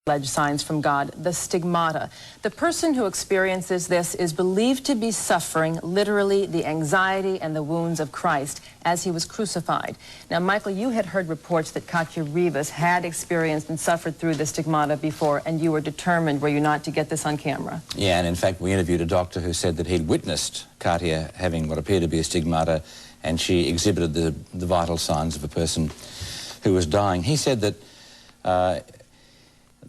alleged signs from God, the stigmata. The person who experiences this is believed to be suffering literally the anxiety and the wounds of Christ as he was crucified. Now, Michael, you had heard reports that Katya Rivas had experienced and suffered through the stigmata before, and you were determined, were you not, to get this on camera? Yeah, and in fact, we interviewed a doctor who said that he'd witnessed Katya having what appeared to be a stigmata, and she exhibited the vital signs of a person who was dying. He said that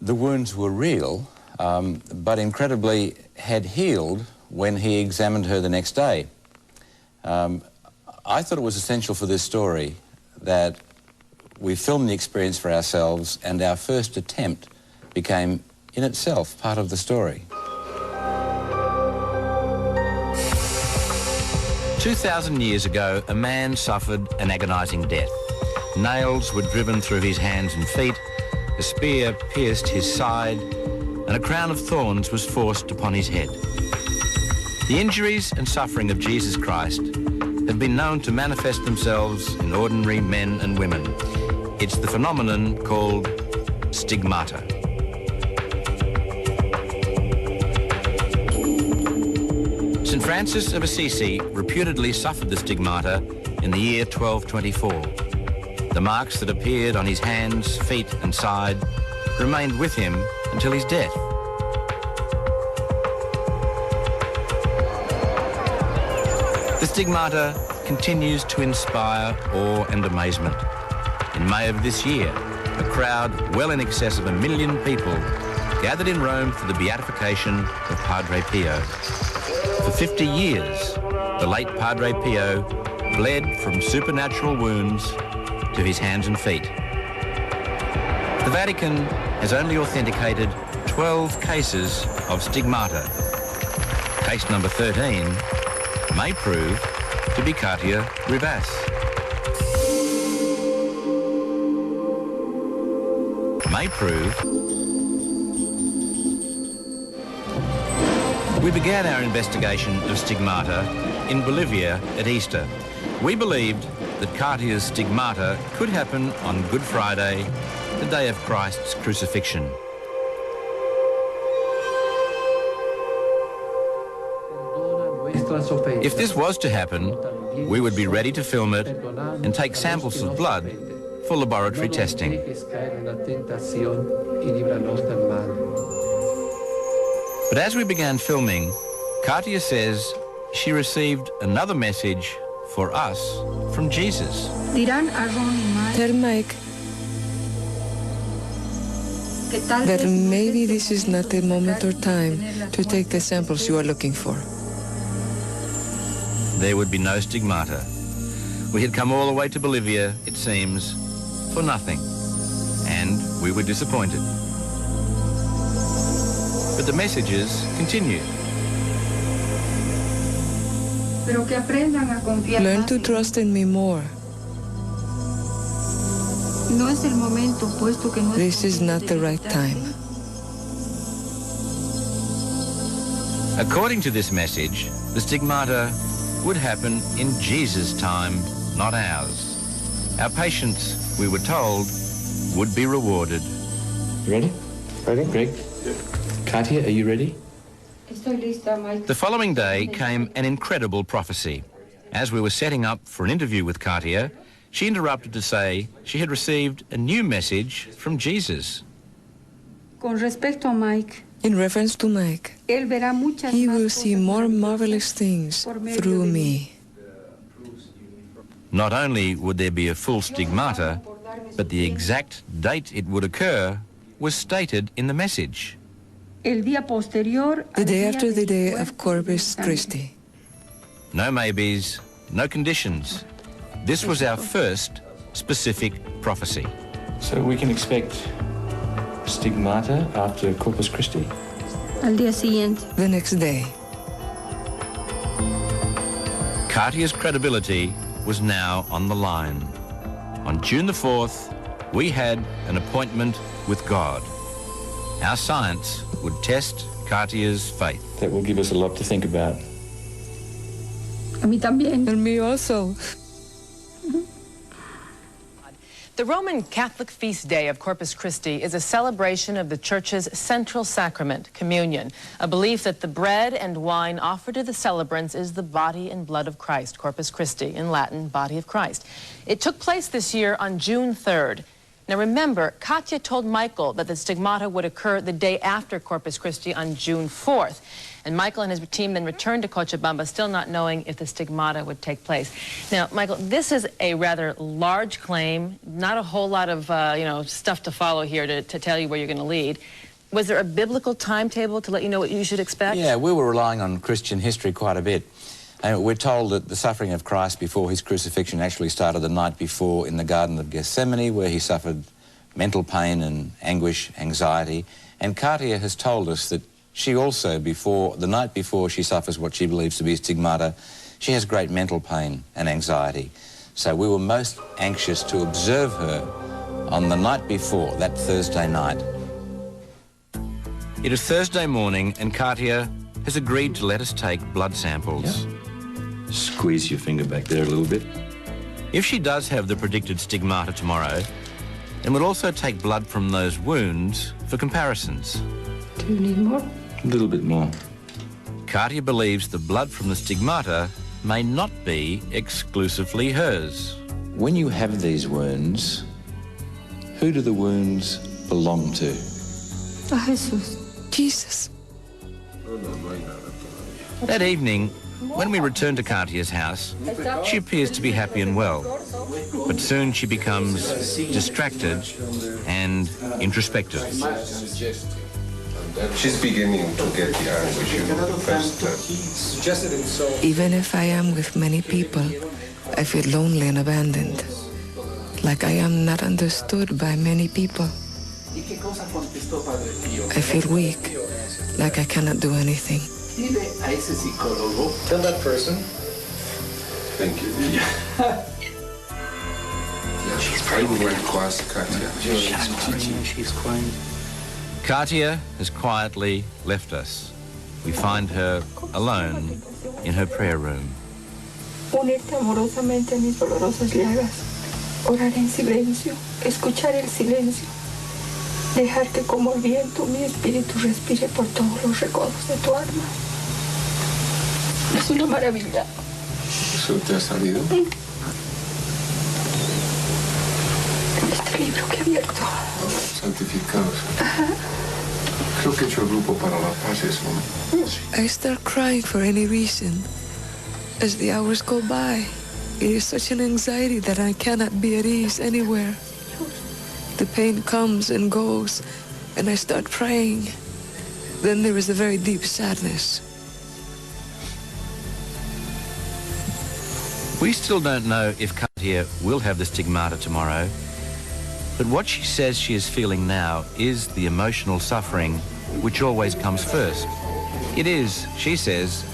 the wounds were real, but incredibly had healed when he examined her the next day. I thought it was essential for this story that we film the experience for ourselves, and our first attempt became, in itself, part of the story. 2,000 years ago, a man suffered an agonising death. Nails were driven through his hands and feet, a spear pierced his side, and a crown of thorns was forced upon his head. The injuries and suffering of Jesus Christ have been known to manifest themselves in ordinary men and women. It's the phenomenon called stigmata. St. Francis of Assisi reputedly suffered the stigmata in the year 1224. The marks that appeared on his hands, feet and side remained with him until his death. The stigmata continues to inspire awe and amazement. In May of this year, a crowd well in excess of 1 million people gathered in Rome for the beatification of Padre Pio. For 50 years, the late Padre Pio bled from supernatural wounds to his hands and feet. The Vatican has only authenticated 12 cases of stigmata. Case number 13 may prove to be Katya Rivas. May prove. We began our investigation of stigmata in Bolivia at Easter. We believed that Katya's stigmata could happen on Good Friday, the day of Christ's crucifixion. If this was to happen, we would be ready to film it and take samples of blood for laboratory testing. But as we began filming, Katya says she received another message for us from Jesus. Tell Mike that maybe this is not the moment or time to take the samples you are looking for. There would be no stigmata. We had come all the way to Bolivia, it seems, for nothing. And we were disappointed. But the messages continued. Learn to trust in me more. This is not the right time. According to this message, the stigmata would happen in Jesus' time, not ours. Our patients, we were told, would be rewarded. You ready? Ready? Greg? Katya, are you ready? The following day came an incredible prophecy. As we were setting up for an interview with Katya, she interrupted to say she had received a new message from Jesus. In reference to Mike, he will see more marvelous things through me. Not only would there be a full stigmata, but the exact date it would occur was stated in the message. The day after the day of Corpus Christi. No maybes, no conditions. This was our first specific prophecy. So we can expect stigmata after Corpus Christi? The next day. Katya's credibility was now on the line. On June the 4th, we had an appointment with God. Our science would test Katya's faith. That will give us a lot to think about. And me also. The Roman Catholic feast day of Corpus Christi is a celebration of the Church's central sacrament, communion, a belief that the bread and wine offered to the celebrants is the body and blood of Christ, Corpus Christi, in Latin, body of Christ. It took place this year on June 3rd. Now remember, Katya told Michael that the stigmata would occur the day after Corpus Christi on June 4th. And Michael and his team then returned to Cochabamba, still not knowing if the stigmata would take place. Now, Michael, this is a rather large claim, not a whole lot of, stuff to follow here to tell you where you're going to lead. Was there a biblical timetable to let you know what you should expect? Yeah, we were relying on Christian history quite a bit. We're told that the suffering of Christ before his crucifixion actually started the night before in the Garden of Gethsemane, where he suffered mental pain and anguish, anxiety. And Katya has told us that she also, the night before she suffers what she believes to be stigmata, she has great mental pain and anxiety. So we were most anxious to observe her on the night before, that Thursday night. It is Thursday morning and Katya has agreed to let us take blood samples. Yeah. Squeeze your finger back there a little bit. If she does have the predicted stigmata tomorrow, then we'll also take blood from those wounds for comparisons. Do you need more? A little bit more. Katya believes the blood from the stigmata may not be exclusively hers. When you have these wounds, who do the wounds belong to? Jesus. Jesus. That evening, when we return to Katya's house, she appears to be happy and well. But soon she becomes distracted and introspective. She's beginning to get the anguish in the first. Even if I am with many people, I feel lonely and abandoned. Like I am not understood by many people. I feel weak, like I cannot do anything. Tell that person. Thank you. She's probably going to ask Katya. She's crying. Katya has quietly left us. We find her alone in her prayer room. Unirte amorosamente a mis dolorosas llagas. Orar en silencio. Escuchar el silencio. Dejar que como el viento mi espíritu respire por todos los recodos de tu alma. Es una maravilla. ¿Eso te ha salido? Este libro que he abierto. Santificados. Creo que he hecho el grupo para la paz eso. I start crying for any reason. As the hours go by, it is such an anxiety that I cannot be at ease anywhere. The pain comes and goes, and I start praying. Then there is a very deep sadness. We still don't know if Katya will have the stigmata tomorrow, but what she says she is feeling now is the emotional suffering which always comes first. It is, she says,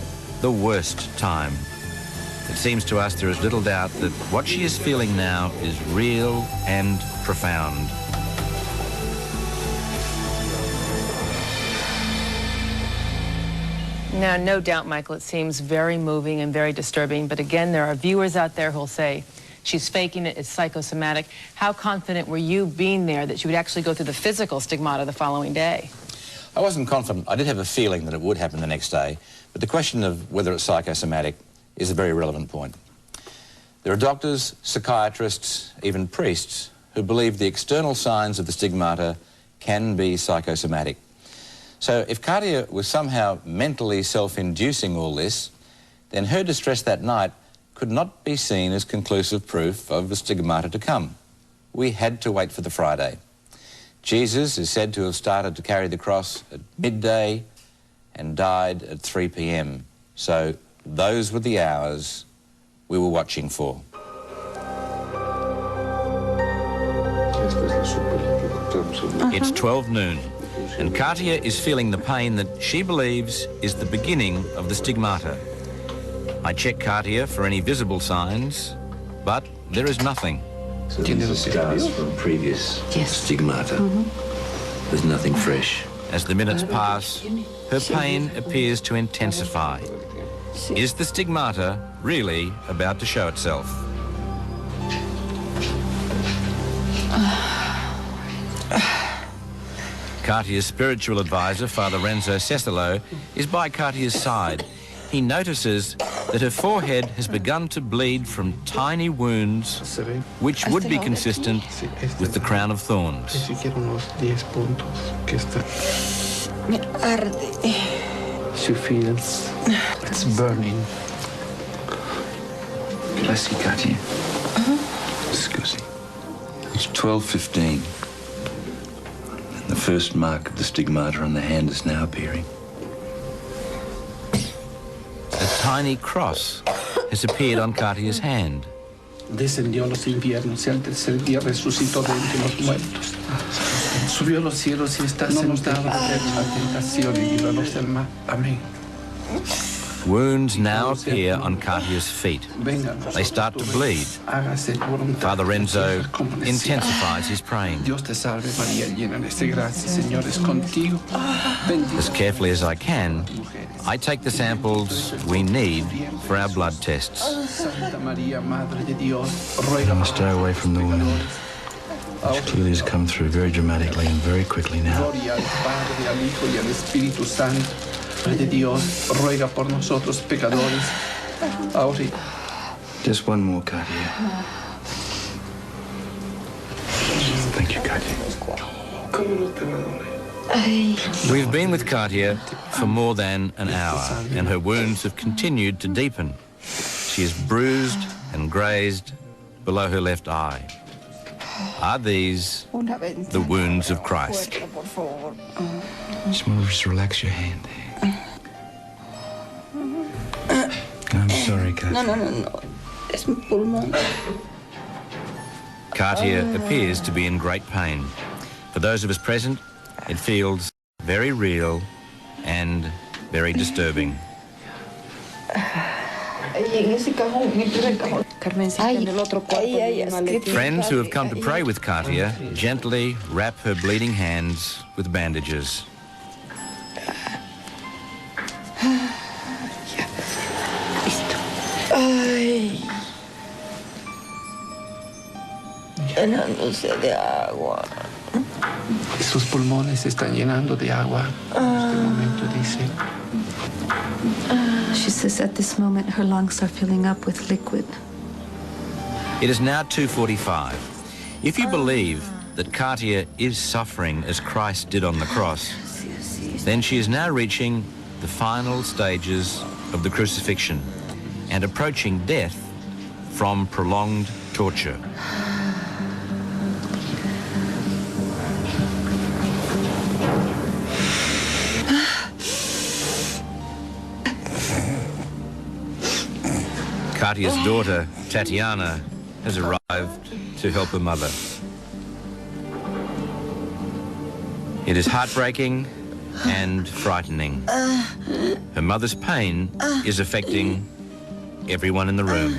the worst time. It seems to us there is little doubt that what she is feeling now is real and profound. Now, no doubt, Michael, it seems very moving and very disturbing, but again, there are viewers out there who'll say, she's faking it, it's psychosomatic. How confident were you being there that she would actually go through the physical stigmata the following day? I wasn't confident. I did have a feeling that it would happen the next day, but the question of whether it's psychosomatic is a very relevant point. There are doctors, psychiatrists, even priests who believe the external signs of the stigmata can be psychosomatic. So if Katya was somehow mentally self-inducing all this, then her distress that night could not be seen as conclusive proof of the stigmata to come. We had to wait for the Friday. Jesus is said to have started to carry the cross at midday and died at 3 p.m. So those were the hours we were watching for. It's 12 noon, and Katya is feeling the pain that she believes is the beginning of the stigmata. I check Katya for any visible signs, but there is nothing. So these are scars from previous stigmata. There's nothing fresh. As the minutes pass, her pain appears to intensify. Is the stigmata really about to show itself? Katya's spiritual advisor, Father Renzo Cecilo, is by Katya's side. He notices that her forehead has begun to bleed from tiny wounds, which would be consistent with the crown of thorns. She feels it's burning. Can I see Katya? Scusi. It's 12:15. The first mark of the stigmata on the hand is now appearing. A tiny cross has appeared on Katya's hand. Descendió a los infiernos y al tercer día resucitó de entre los muertos. Subió a los cielos y está sentado a la tentación y líbranos del mal. Amén. Wounds now appear on Katya's feet. They start to bleed. Father Renzo intensifies his praying. Dios te salve María, llena de gracia, Señor es contigo. As carefully as I can, I take the samples we need for our blood tests. Santa María, Madre de Dios, I must stay away from the wound, which clearly has come through very dramatically and very quickly now. Gloria al Padre, al Hijo y al Espíritu Santo. Madre de Dios, ruega por nosotros pecadores, ahora y... Just one more, Katya. Thank you, Katya. We've been with Katya for more than an hour, and her wounds have continued to deepen. She is bruised and grazed below her left eye. Are these the wounds of Christ? Just want to just relax your hand there. I'm sorry, Katya. No. Es mi pulmón. Katya appears to be in great pain. For those of us present, it feels very real and very disturbing. Friends who have come to pray with Katya gently wrap her bleeding hands with bandages. Llenándose de agua. Sus pulmones se están llenando de agua. En este momento dice. She says at this moment her lungs are filling up with liquid. It is now 2:45. If you believe that Katya is suffering as Christ did on the cross, then she is now reaching the final stages of the crucifixion and approaching death from prolonged torture. Katya's daughter, Tatiana, has arrived to help her mother. It is heartbreaking and frightening. Her mother's pain is affecting everyone in the room.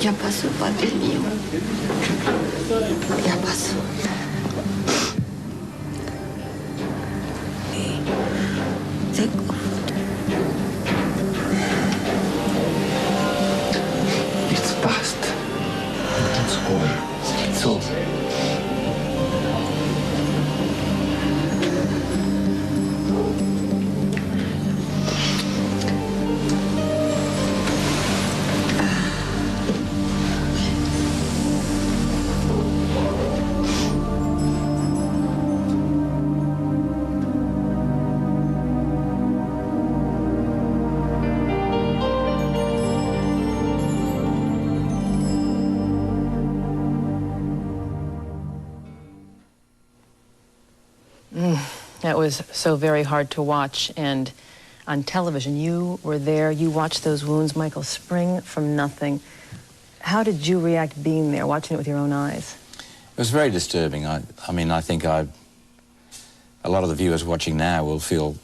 Ya pasó, Padre mío. Ya pasó. It's past. It's over. It's over. That was so very hard to watch. And on television, you were there, you watched those wounds, Michael, spring from nothing. How did you react being there, watching it with your own eyes? It was very disturbing. I mean, I think a lot of the viewers watching now will feel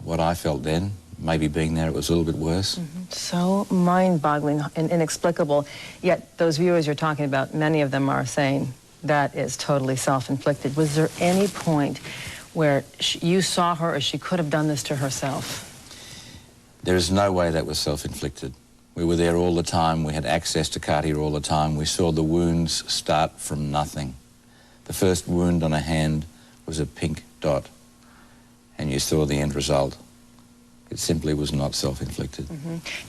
what I felt then. Maybe being there, it was a little bit worse. So mind-boggling and inexplicable. Yet those viewers you're talking about, many of them are saying that is totally self-inflicted. Was there any point where you saw her or she could have done this to herself? There is no way that was self-inflicted. We were there all the time. We had access to Katya all the time. We saw the wounds start from nothing. The first wound on her hand was a pink dot, and you saw the end result. It simply was not self-inflicted.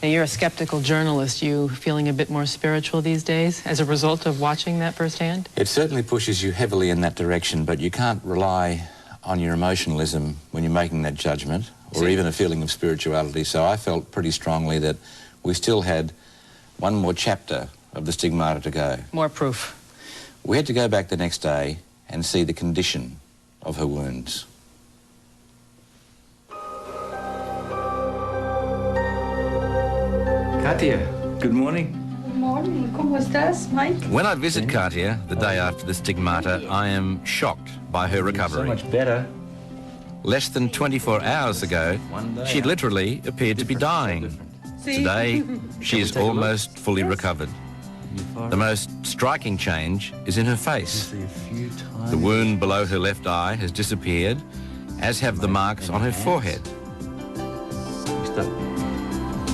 Now, you're a skeptical journalist. You feeling a bit more spiritual these days as a result of watching that firsthand? It certainly pushes you heavily in that direction, but you can't rely on your emotionalism when you're making that judgment, or even a feeling of spirituality. So I felt pretty strongly that we still had one more chapter of the Stigmata to go. More proof. We had to go back the next day and see the condition of her wounds. Katya, good morning. Good morning. ¿Cómo estás, Mike? When I visit Katya the day after the Stigmata, I am shocked by her recovery. So much better. Less than 24 hours ago, she literally appeared to be dying. Today, she is almost fully recovered. The most striking change is in her face. The wound below her left eye has disappeared, as have the marks on her forehead.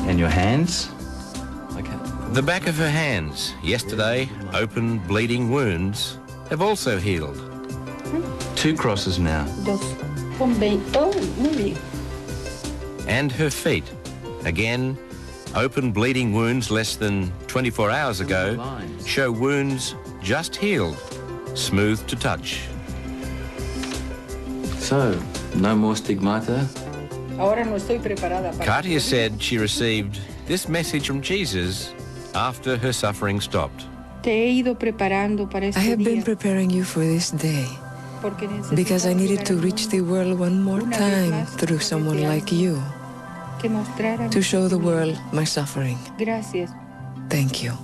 And your hands? The back of her hands, yesterday open bleeding wounds, have also healed. 2 crosses now. Oh, muy bien. And her feet, again, open bleeding wounds less than 24 hours ago, show wounds just healed, smooth to touch. So, no more Stigmata? Ahora no estoy preparada para... Katya said she received this message from Jesus after her suffering stopped. Te he ido preparando para este I have been día, preparing you for this day porque necesitaba because I needed llegar to al reach mundo the world one more una vez time más through a someone través de like you, que mostrara to show the world my suffering. Gracias. Thank you.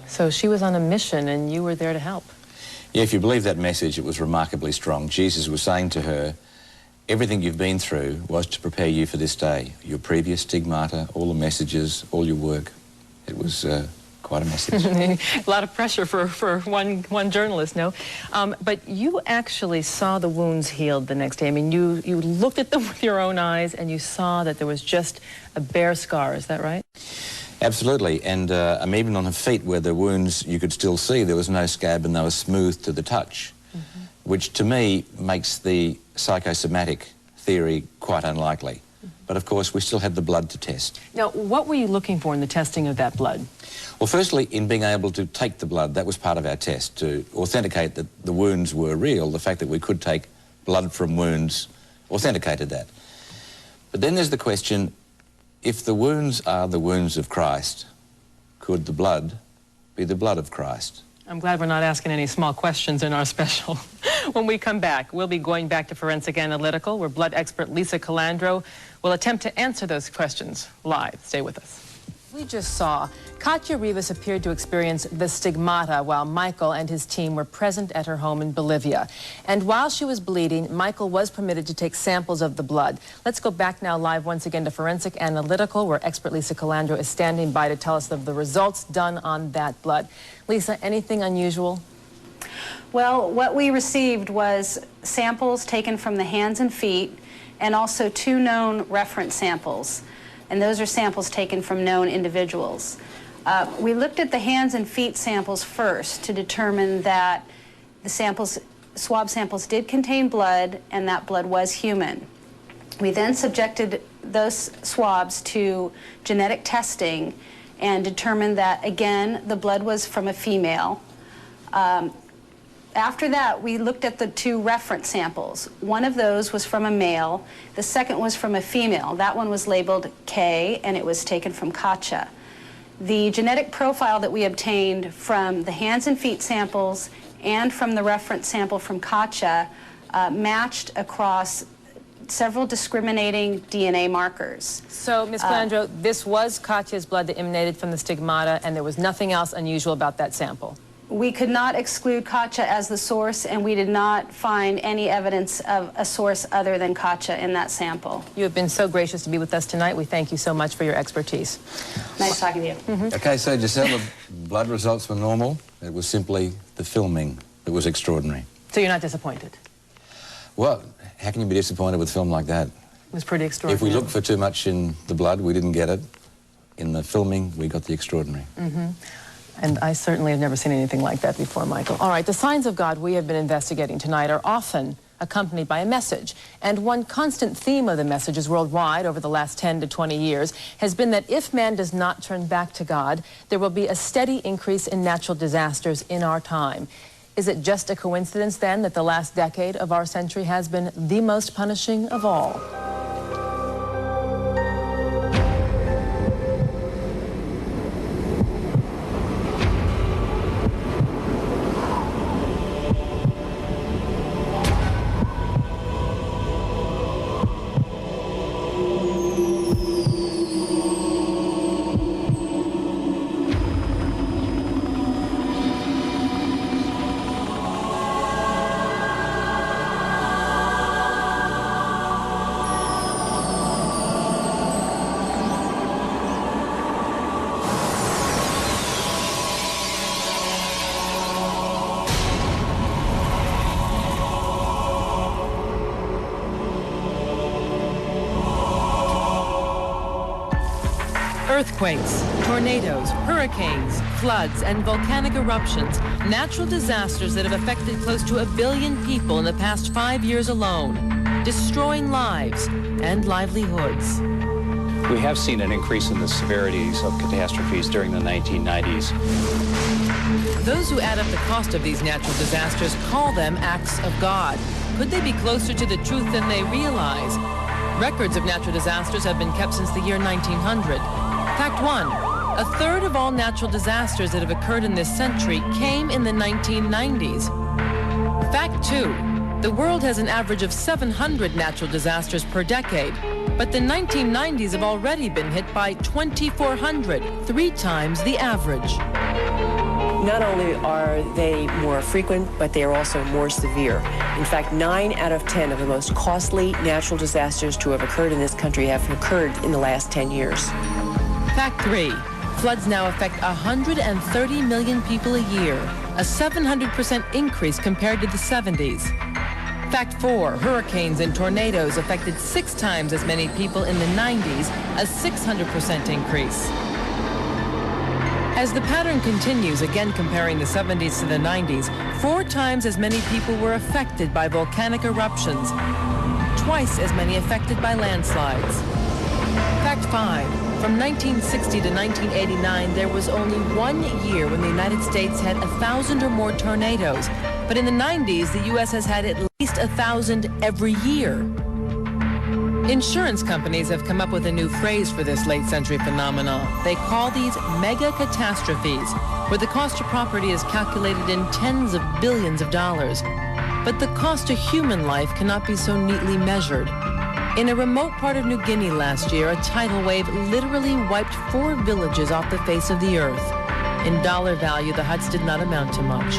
So she was on a mission and you were there to help. Yeah, if you believe that message, it was remarkably strong. Jesus was saying to her, everything you've been through was to prepare you for this day. Your previous Stigmata, all the messages, all your work. It was quite a message. A lot of pressure for one journalist, no? But you actually saw the wounds healed the next day. I mean, you looked at them with your own eyes and you saw that there was just a bare scar, is that right? Absolutely, and even on her feet where the wounds you could still see, there was no scab and they were smooth to the touch, which to me makes the psychosomatic theory quite unlikely. But of course, we still had the blood to test. Now, what were you looking for in the testing of that blood? Well, firstly, in being able to take the blood, that was part of our test, to authenticate that the wounds were real. The fact that we could take blood from wounds authenticated that. But then there's the question, if the wounds are the wounds of Christ, could the blood be the blood of Christ? I'm glad we're not asking any small questions in our special. When we come back, we'll be going back to Forensic Analytical, where blood expert Lisa Calandro will attempt to answer those questions live. Stay with us. We just saw Katya Rivas appeared to experience the Stigmata while Michael and his team were present at her home in Bolivia. And while she was bleeding, Michael was permitted to take samples of the blood. Let's go back now live once again to Forensic Analytical, where expert Lisa Calandro is standing by to tell us of the results done on that blood. Lisa, anything unusual? Well, what we received was samples taken from the hands and feet and also 2 known reference samples. And those are samples taken from known individuals. We looked at the hands and feet samples first to determine that the swab samples did contain blood and that blood was human. We then subjected those swabs to genetic testing and determined that, again, the blood was from a female. After that, we looked at the 2 reference samples. One of those was from a male. The second was from a female. That one was labeled K, and it was taken from Katya. The genetic profile that we obtained from the hands and feet samples and from the reference sample from Katya matched across several discriminating DNA markers. So, Ms. Calandro, this was Katya's blood that emanated from the stigmata, and there was nothing else unusual about that sample? We could not exclude Katya as the source, and we did not find any evidence of a source other than Katya in that sample. You have been so gracious to be with us tonight. We thank you so much for your expertise. Nice talking to you. Okay, so Giselle, the blood results were normal. It was simply the filming that was extraordinary. So you're not disappointed? Well, how can you be disappointed with a film like that? It was pretty extraordinary. If we looked for too much in the blood, we didn't get it. In the filming, we got the extraordinary. And I certainly have never seen anything like that before, Michael. All right, the signs of God we have been investigating tonight are often accompanied by a message. And one constant theme of the messages worldwide over the last 10 to 20 years has been that if man does not turn back to God, there will be a steady increase in natural disasters in our time. Is it just a coincidence, then, that the last decade of our century has been the most punishing of all? Earthquakes, tornadoes, hurricanes, floods, and volcanic eruptions, natural disasters that have affected close to 1 billion people in the past 5 years alone, destroying lives and livelihoods. We have seen an increase in the severities of catastrophes during the 1990s. Those who add up the cost of these natural disasters call them acts of God. Could they be closer to the truth than they realize? Records of natural disasters have been kept since the year 1900. Fact 1, a third of all natural disasters that have occurred in this century came in the 1990s. Fact 2, the world has an average of 700 natural disasters per decade, but the 1990s have already been hit by 2,400, 3 times the average. Not only are they more frequent, but they are also more severe. In fact, 9 out of 10 of the most costly natural disasters to have occurred in this country have occurred in the last 10 years. Fact 3, floods now affect 130 million people a year, a 700% increase compared to the 70s. Fact 4, hurricanes and tornadoes affected 6 times as many people in the 90s, a 600% increase. As the pattern continues, again comparing the 70s to the 90s, 4 times as many people were affected by volcanic eruptions, twice as many affected by landslides. Fact 5, from 1960 to 1989, there was only 1 year when the United States had 1,000 or more tornadoes. But in the 90s, the U.S. has had at least 1,000 every year. Insurance companies have come up with a new phrase for this late century phenomenon. They call these mega catastrophes, where the cost of property is calculated in tens of billions of dollars. But the cost to human life cannot be so neatly measured. In a remote part of New Guinea last year, a tidal wave literally wiped 4 villages off the face of the earth. In dollar value, the huts did not amount to much.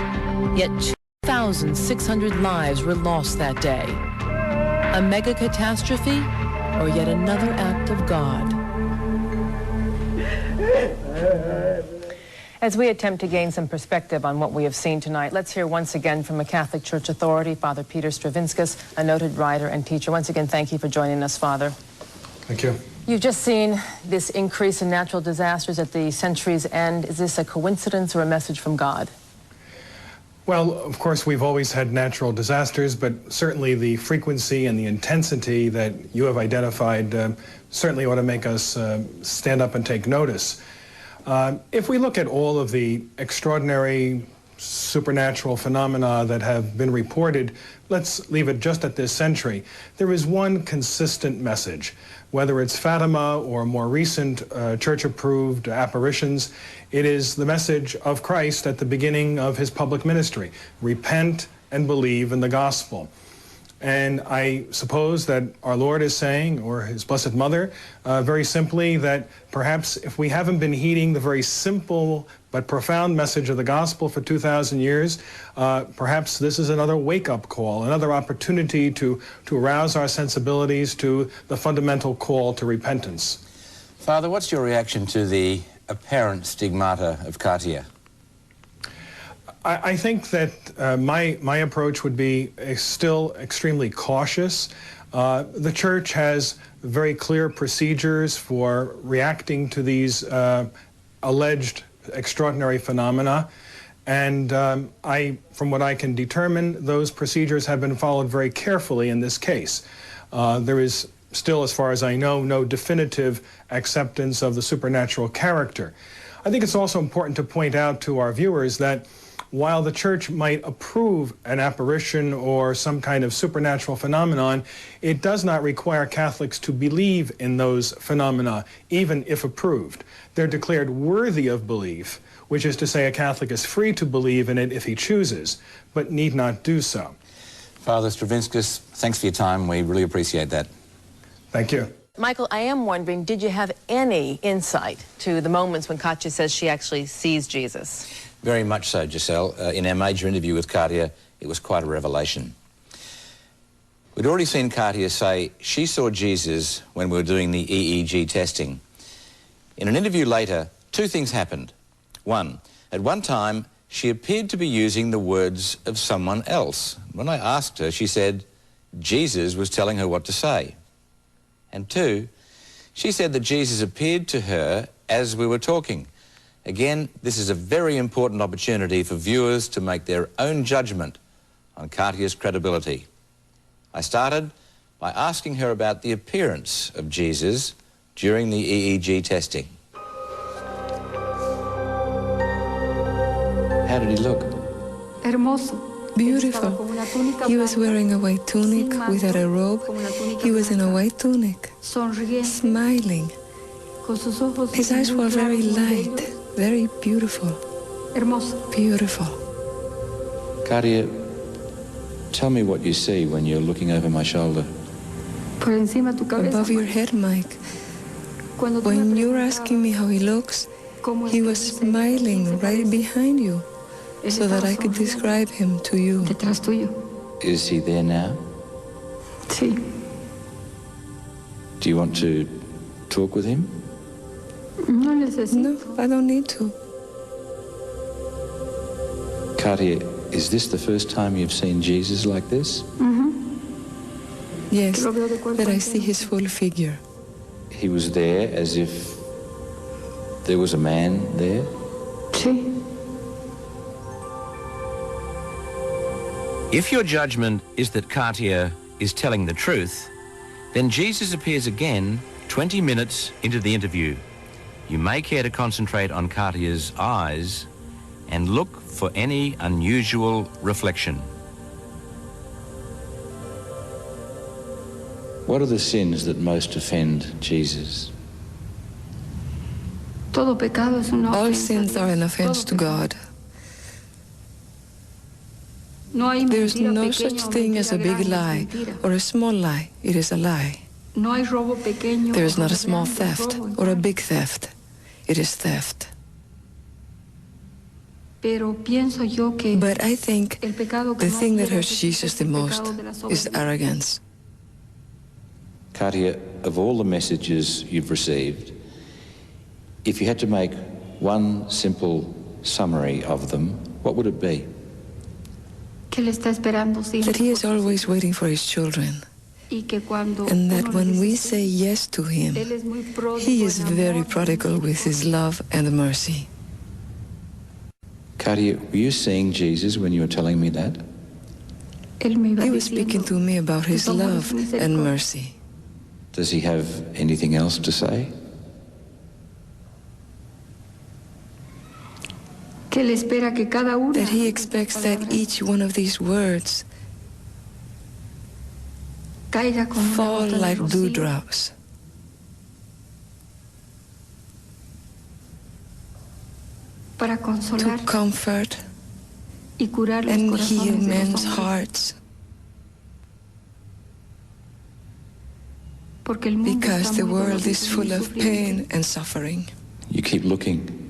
Yet 2,600 lives were lost that day. A mega catastrophe, or yet another act of God? As we attempt to gain some perspective on what we have seen tonight, let's hear once again from a Catholic Church authority, Father Peter Stravinskas, a noted writer and teacher. Once again, thank you for joining us, Father. Thank you. You've just seen this increase in natural disasters at the century's end. Is this a coincidence or a message from God? Well, of course, we've always had natural disasters, but certainly the frequency and the intensity that you have identified certainly ought to make us stand up and take notice. If we look at all of the extraordinary supernatural phenomena that have been reported, let's leave it just at this century, there is one consistent message. Whether it's Fatima or more recent church-approved apparitions, it is the message of Christ at the beginning of his public ministry. Repent and believe in the gospel. And I suppose that our Lord is saying, or his Blessed Mother, very simply that perhaps if we haven't been heeding the very simple but profound message of the gospel for 2,000 years, perhaps this is another wake-up call, another opportunity to arouse our sensibilities to the fundamental call to repentance. Father, what's your reaction to the apparent stigmata of Katya? I think that my approach would be still extremely cautious. The Church has very clear procedures for reacting to these alleged extraordinary phenomena, and from what I can determine, those procedures have been followed very carefully in this case. There is still, as far as I know, no definitive acceptance of the supernatural character. I think it's also important to point out to our viewers that while the Church might approve an apparition or some kind of supernatural phenomenon, it does not require Catholics to believe in those phenomena, even if approved. They're declared worthy of belief, which is to say a Catholic is free to believe in it if he chooses, but need not do so. Father Stravinskas, thanks for your time. We really appreciate that. Thank you. Michael, I am wondering, did you have any insight to the moments when Katya says she actually sees Jesus? Very much so, Giselle. In our major interview with Katya, it was quite a revelation. We'd already seen Katya say she saw Jesus when we were doing the EEG testing. In an interview later, two things happened. One, at one time, she appeared to be using the words of someone else. When I asked her, she said Jesus was telling her what to say. And two, she said that Jesus appeared to her as we were talking. Again, this is a very important opportunity for viewers to make their own judgment on Katya's credibility. I started by asking her about the appearance of Jesus during the EEG testing. How did he look? Hermoso. Beautiful. He was wearing a white tunic without a robe. He was in a white tunic, smiling. His eyes were very light. Very beautiful. Hermoso. Beautiful. Katya, tell me what you see when you're looking over my shoulder. Above your head, Mike. When you're asking me how he looks, he was smiling right behind you so that I could describe him to you. Is he there now? Sí. Do you want to talk with him? No, I don't need to. Katya, is this the first time you've seen Jesus like this? Yes, that I see his full figure. He was there as if there was a man there? Sí. If your judgment is that Katya is telling the truth, then Jesus appears again 20 minutes into the interview. You may care to concentrate on Katya's eyes and look for any unusual reflection. What are the sins that most offend Jesus? All sins are an offense to God. There's no such thing as a big lie or a small lie. It is a lie. There is not a small theft or a big theft. It is theft. But I think the thing that hurts Jesus the most is arrogance. Katya, of all the messages you've received, if you had to make one simple summary of them, what would it be? That he is always waiting for his children. And that when we say yes to him, he is very prodigal with his love and mercy. Katya, were you seeing Jesus when you were telling me that? He was speaking to me about his love and mercy. Does he have anything else to say? Que él espera que cada una that he expects that each one of these words caiga como una fall gota de like rocío dewdrops para to consolar comfort y curar los and corazones heal de los men's hombres. hearts. Porque el mundo Because está the muy world dolorido is y full muy of sufriente. pain and suffering. You keep looking.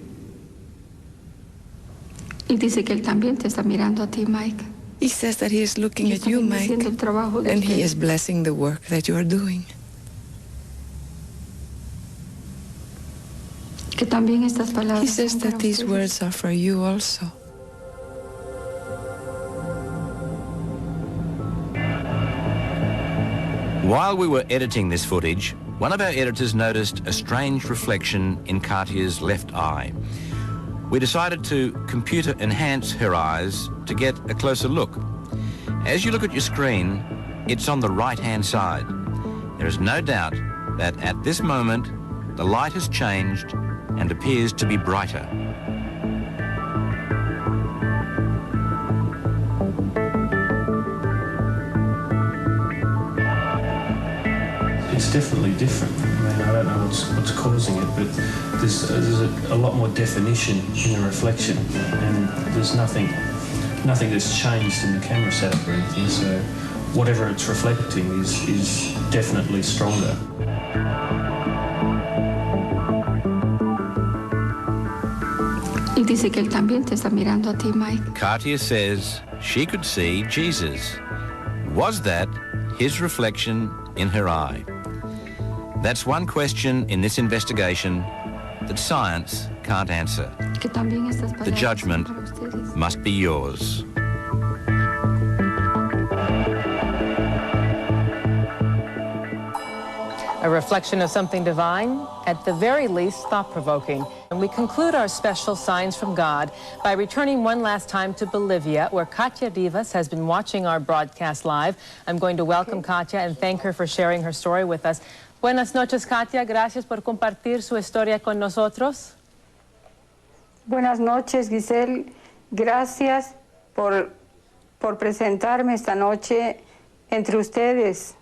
Y dice que él también te está mirando a ti, Mike. He says that he is looking Y at está you, bendiciendo Mike, el trabajo de and he usted. is blessing the work that you are doing. Que también estas He palabras says son that para these ustedes. words are for you also. While we were editing this footage, one of our editors noticed a strange reflection in Katya's left eye. We decided to computer enhance her eyes to get a closer look. As you look at your screen, it's on the right-hand side. There is no doubt that at this moment, the light has changed and appears to be brighter. It's definitely different. I mean, I don't know what's causing it, but there's a lot more definition in the reflection, and there's nothing that's changed in the camera setup or anything. So whatever it's reflecting is definitely stronger. Y dice que él también te está mirando a ti, Mike. Katya says she could see Jesus. Was that his reflection in her eye? That's one question in this investigation that science can't answer. Que también estas The palabras judgment son para ustedes. must be yours. A reflection of something divine, at the very least thought-provoking. And we conclude our special Signs from God by returning one last time to Bolivia, where Katya Rivas has been watching our broadcast live. I'm going to welcome Katya and thank her for sharing her story with us. Buenas noches, Katya. Gracias por compartir su historia con nosotros. Buenas noches, Giselle. Gracias por presentarme esta noche entre ustedes.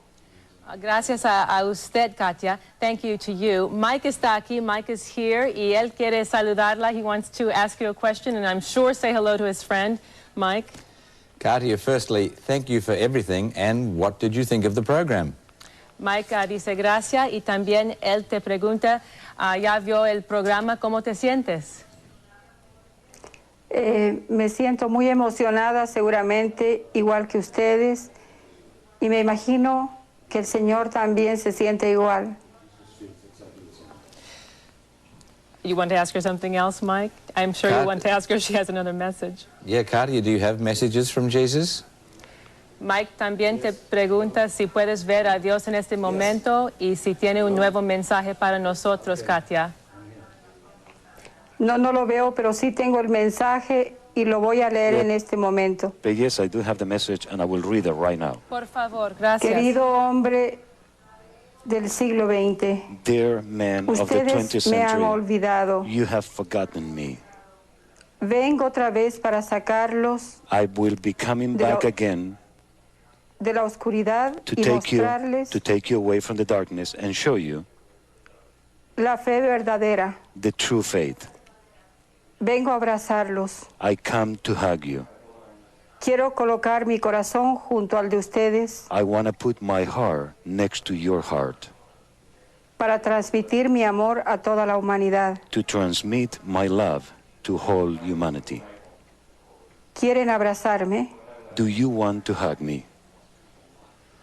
Gracias a usted, Katya. Thank you to you. Mike está aquí. Mike is here y él quiere saludarla. He wants to ask you a question and I'm sure say hello to his friend. Mike? Katya, firstly, thank you for everything, and what did you think of the program? Mike dice gracias y también él te pregunta, ya vio el programa, ¿cómo te sientes? Me siento muy emocionada, seguramente, igual que ustedes, y me imagino que el Señor también se siente igual. You want to ask her something else, Mike? I'm sure you want to ask her if she has another message. Yeah, Katya, do you have messages from Jesus? Mike también te pregunta si puedes ver a Dios en este momento y si tiene un nuevo mensaje para nosotros, Katya. No lo veo, pero sí tengo el mensaje y lo voy a leer en este momento. But yes, I do have the message and I will read it right now. Por favor, gracias. Querido hombre del siglo XX, Dear man of the 20th ustedes me han century, olvidado. you have forgotten me. Vengo otra vez para sacarlos I will be coming back again de la oscuridad to y take you away from the darkness and show you la fe verdadera. the true faith. Vengo a abrazarlos. I come to hug you. Quiero colocar mi corazón junto al de ustedes I want to put my heart next to your heart para transmitir mi amor a toda la humanidad. to transmit my love to whole humanity. ¿Quieren abrazarme? Do you want to hug me?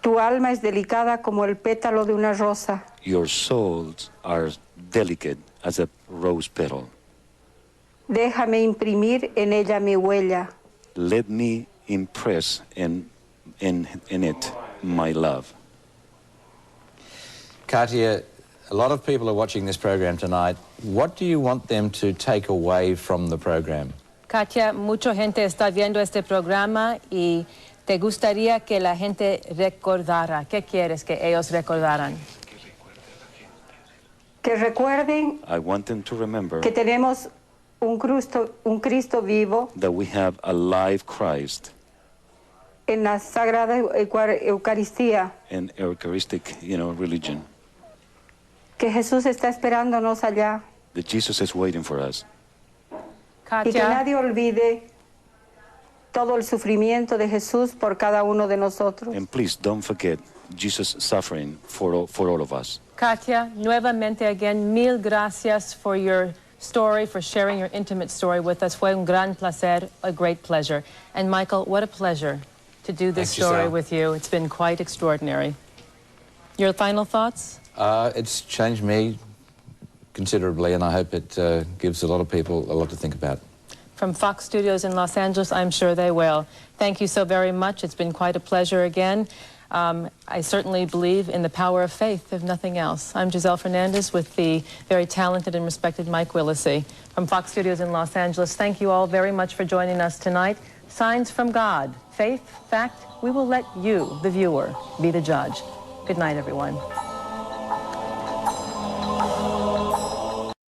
Tu alma es delicada como el pétalo de una rosa. Your souls are delicate as a rose petal. Déjame imprimir en ella mi huella. Let me impress in it my love. Katya, a lot of people are watching this program tonight. What do you want them to take away from the program? Katya, mucha gente está viendo este programa y te gustaría que la gente recordara. ¿Qué quieres que ellos recordaran? Que recuerden I want them to remember que tenemos un Cristo vivo that we have a live Christ en la Sagrada Eucaristía, in Eucharistic, religion, que Jesús está esperándonos allá that Jesus is waiting for us. y que Katya, nadie olvide todo el sufrimiento de Jesús por cada uno de nosotros. And please don't forget Jesus' suffering for all of us. Katya, nuevamente again, mil gracias for your story, for sharing your intimate story with us. Fue un gran placer, a great pleasure. And Michael, what a pleasure to do this Thanks, story Giselle. with you. It's been quite extraordinary. Your final thoughts? It's changed me considerably, and I hope it gives a lot of people a lot to think about. From Fox Studios in Los Angeles, I'm sure they will. Thank you so very much. It's been quite a pleasure again. I certainly believe in the power of faith, if nothing else. I'm Giselle Fernandez with the very talented and respected Mike Willacy from Fox Studios in Los Angeles. Thank you all very much for joining us tonight. Signs from God, faith, fact, we will let you, the viewer, be the judge. Good night, everyone.